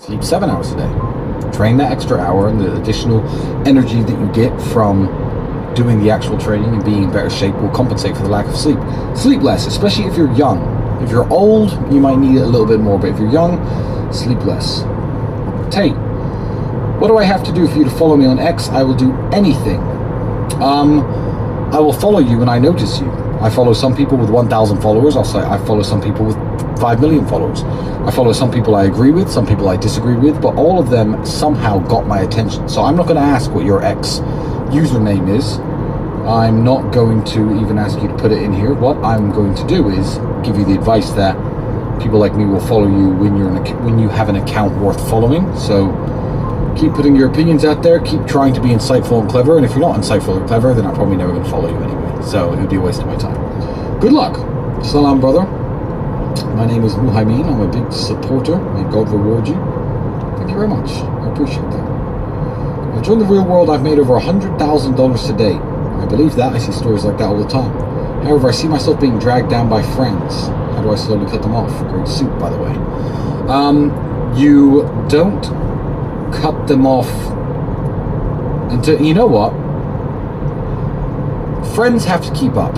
Sleep 7 hours a day. Train that extra hour, and the additional energy that you get from doing the actual training and being in better shape will compensate for the lack of sleep. Sleep less, especially if you're young. If you're old, you might need it a little bit more, but if you're young, sleep less. Tate, what do I have to do for you to follow me on X? I will do anything. I will follow you when I notice you. I follow some people with 1,000 followers. I'll say I follow some people with 5 million followers. I follow some people I agree with, some people I disagree with, but all of them somehow got my attention. So I'm not going to ask what your X username is. I'm not going to even ask you to put it in here. What I'm going to do is give you the advice that people like me will follow you when you have an account worth following. So keep putting your opinions out there. Keep trying to be insightful and clever. And if you're not insightful or clever, then I'm probably never going to follow you anyway. So it would be a waste of my time. Good luck. Salam, brother. My name is Muhammeen. I'm a big supporter. May God reward you. Thank you very much. I appreciate that. I've joined the real world. I've made over $100,000 to date. I believe that. I see stories like that all the time. However, I see myself being dragged down by friends. How do I slowly cut them off? Great suit, by the way. You don't cut them off until, you know what? Friends have to keep up.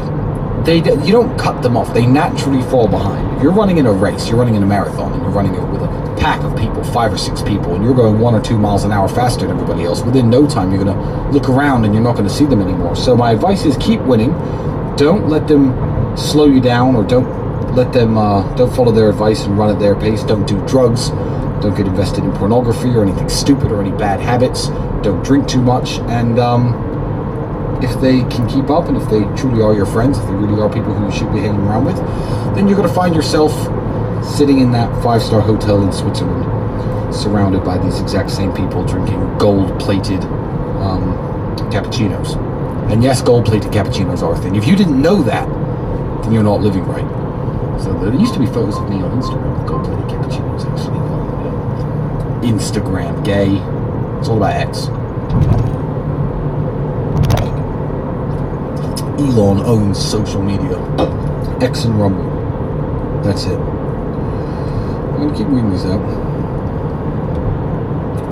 You don't cut them off. They naturally fall behind. If you're running in a race, you're running in a marathon, and you're running it with a pack of people, 5 or 6 people, and you're going 1 or 2 miles an hour faster than everybody else, within no time you're going to look around and you're not going to see them anymore. So my advice is keep winning. Don't let them slow you down, or don't let them don't follow their advice and run at their pace. Don't do drugs. Don't get invested in pornography or anything stupid or any bad habits. Don't drink too much. And if they can keep up, and if they truly are your friends, if they really are people who you should be hanging around with, then you're going to find yourself sitting in that 5-star hotel in Switzerland, surrounded by these exact same people drinking gold-plated cappuccinos. And yes, gold-plated cappuccinos are a thing. If you didn't know that, then you're not living right. So there used to be photos of me on Instagram with gold-plated cappuccinos, actually. Instagram, gay. It's all about X. Elon owns social media. X and Rumble. That's it. I'm going to keep reading these out.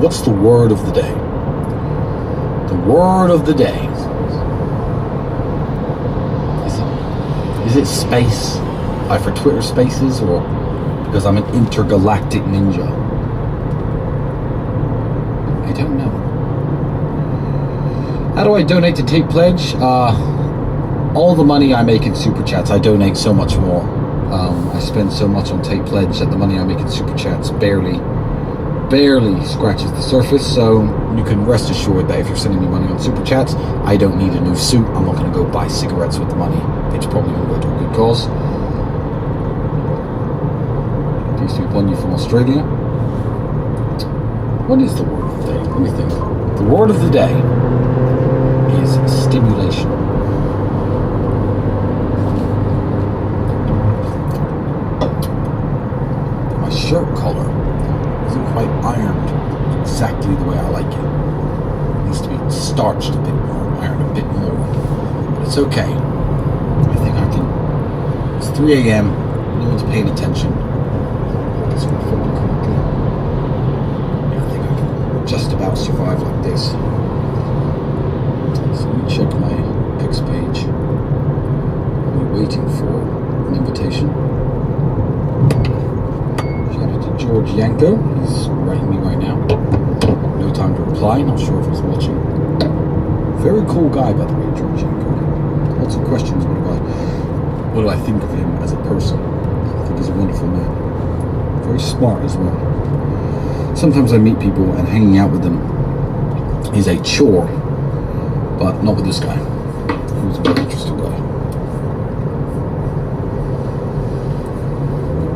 What's the word of the day? The word of the day. Is it space? Like for Twitter Spaces, or because I'm an intergalactic ninja? I don't know. How do I donate to Tate Pledge? All the money I make in Super Chats, I donate so much more. I spend so much on Tate Pledge that the money I make in Super Chats barely scratches the surface. So you can rest assured that if you're sending me money on Super Chats, I don't need a new suit. I'm not going to go buy cigarettes with the money. It's probably going to go to a good cause. Peace to upon you from Australia. What is the word of the day? Let me think. The word of the day is stimulation. My shirt collar isn't quite ironed exactly the way I like it. It needs to be starched a bit more, ironed a bit more. But it's okay. I think I can. It's 3 a.m. No one's paying attention. It's going to fold correctly. Yeah, I think I can just about survive like this. So let me check my X page. I'm waiting for an invitation. Shout out to George Yanko. He's writing me right now. No time to reply. Not sure if he's watching. Very cool guy, by the way, George Yanko. Lots of questions. What do I think of him as a person? I think he's a wonderful man. Very smart as well. Sometimes I meet people and hanging out with them is a chore, but not with this guy. He was a very interesting guy.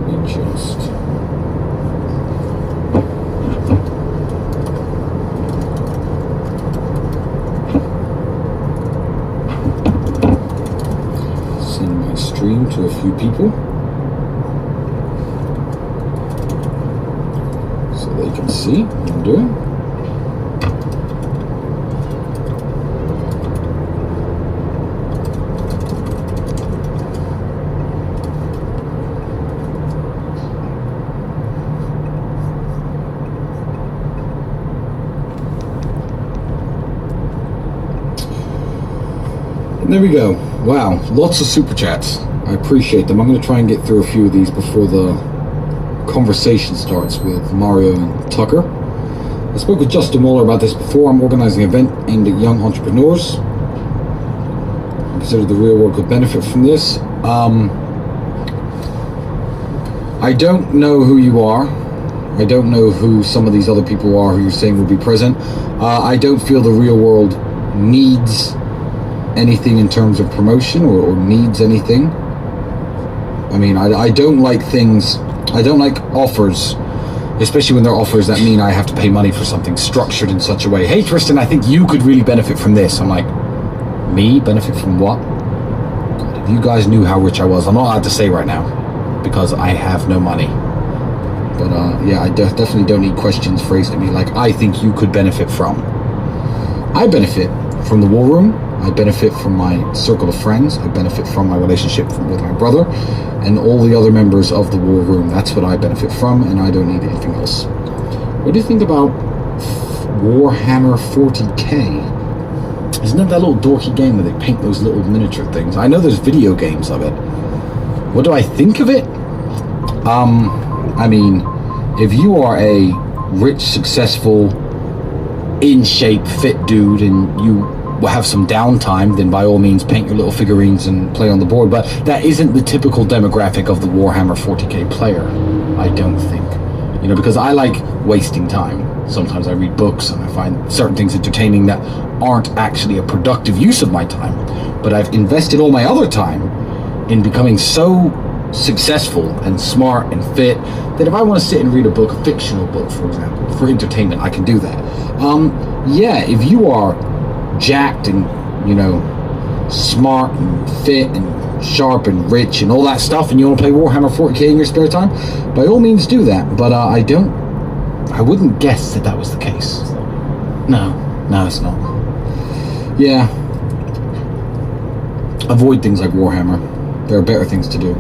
Let me just... send my stream to a few people so they can see what I'm doing. There we go. Wow, lots of super chats. I appreciate them. I'm going to try and get through a few of these before the conversation starts with Mario and Tucker. I spoke with Justin Waller about this before. I'm organizing an event aimed at young entrepreneurs. I consider the real world could benefit from this. I don't know who you are. I don't know who some of these other people are who you're saying will be present. I don't feel the real world needs anything in terms of promotion or needs anything. I mean, I don't like things, I don't like offers, especially when they're offers that mean I have to pay money for something structured in such a way. Hey Tristan, I think you could really benefit from this. I'm like, me? Benefit from what? God, if you guys knew how rich I was, I'm not allowed to say right now because I have no money. But yeah, I definitely don't need questions phrased at me like, I think you could benefit from. I benefit from the war room. I benefit from my circle of friends. I benefit from my relationship with my brother and all the other members of the war room. That's what I benefit from, and I don't need anything else. What do you think about Warhammer 40k? Isn't that little dorky game where they paint those little miniature things? I know there's video games of it. What do I think of it? I mean, if you are a rich, successful, in shape, fit dude and you have some downtime, then by all means paint your little figurines and play on the board. But that isn't the typical demographic of the Warhammer 40k player, I don't think. You know, because I like wasting time. Sometimes I read books and I find certain things entertaining that aren't actually a productive use of my time. But I've invested all my other time in becoming so successful and smart and fit that if I want to sit and read a book, a fictional book for example, for entertainment, I can do that. Yeah, if you are jacked and, you know, smart and fit and sharp and rich and all that stuff and you want to play Warhammer 40k in your spare time, by all means do that. But I wouldn't guess that was the case. No, it's not. Yeah, avoid things like Warhammer. There are better things to do.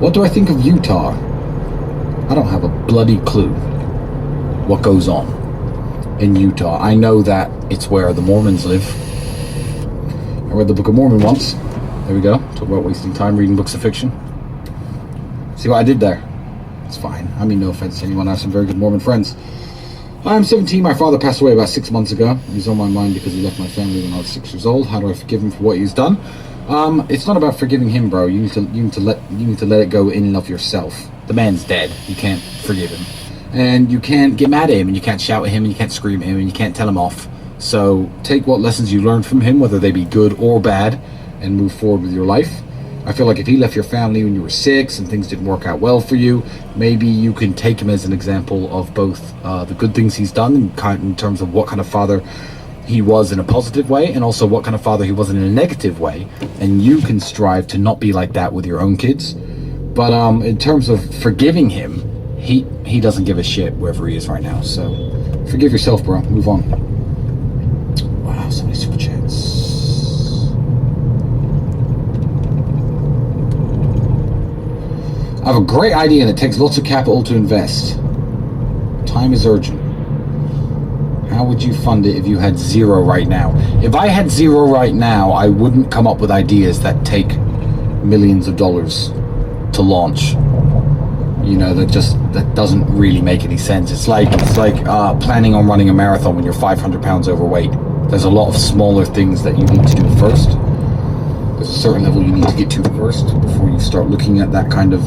What do I think of Utah? I don't have a bloody clue what goes on in Utah. I know that it's where the Mormons live. I read the Book of Mormon once. There we go. Talk about wasting time reading books of fiction. See what I did there? It's fine. I mean, no offense to anyone. I have some very good Mormon friends. I'm 17. My father passed away about 6 months ago. He's on my mind because he left my family when I was 6 years old. How do I forgive him for what he's done? It's not about forgiving him, bro. You need to let it go in and of yourself. The man's dead. You can't forgive him, and you can't get mad at him, and you can't shout at him, and you can't scream at him, and you can't tell him off. So take what lessons you learned from him, whether they be good or bad, and move forward with your life. I feel like if he left your family when you were 6 and things didn't work out well for you, maybe you can take him as an example of both the good things he's done in terms of what kind of father he was in a positive way, and also what kind of father he was in a negative way, and you can strive to not be like that with your own kids. But in terms of forgiving him, he doesn't give a shit wherever he is right now. So forgive yourself, bro. Move on. Wow, so many super chats. I have a great idea and it takes lots of capital to invest. Time is urgent. How would you fund it if you had zero right now? If I had zero right now, I wouldn't come up with ideas that take millions of dollars to launch. You know, that doesn't really make any sense. It's like planning on running a marathon when you're 500 pounds overweight. There's a lot of smaller things that you need to do first. There's a certain level you need to get to first before you start looking at that kind of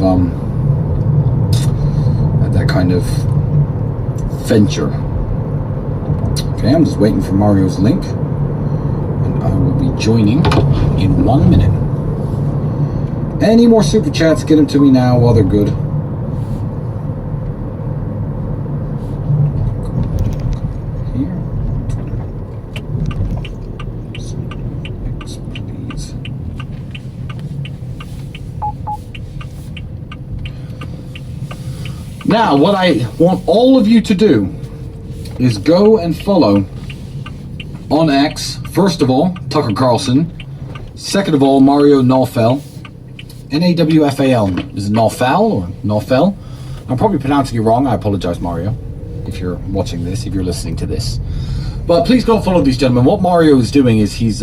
venture. Okay, I'm just waiting for Mario's link, and I will be joining in 1 minute. Any more super chats, get them to me now while they're good. Here. Please. Now, what I want all of you to do is go and follow on X, first of all, Tucker Carlson, second of all, Mario Nawfal, Nawfal. Is it Nawfal or Nawfal? I'm probably pronouncing it wrong. I apologize, Mario, if you're watching this, if you're listening to this. But please go follow these gentlemen. What Mario is doing is he's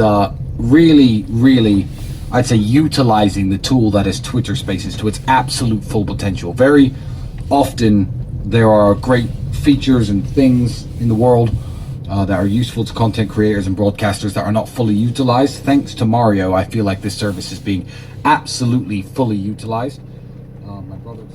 really, I'd say, utilizing the tool that is Twitter Spaces to its absolute full potential. Very often there are great features and things in the world that are useful to content creators and broadcasters that are not fully utilized. Thanks to Mario, I feel like this service is being absolutely fully utilized. My brother's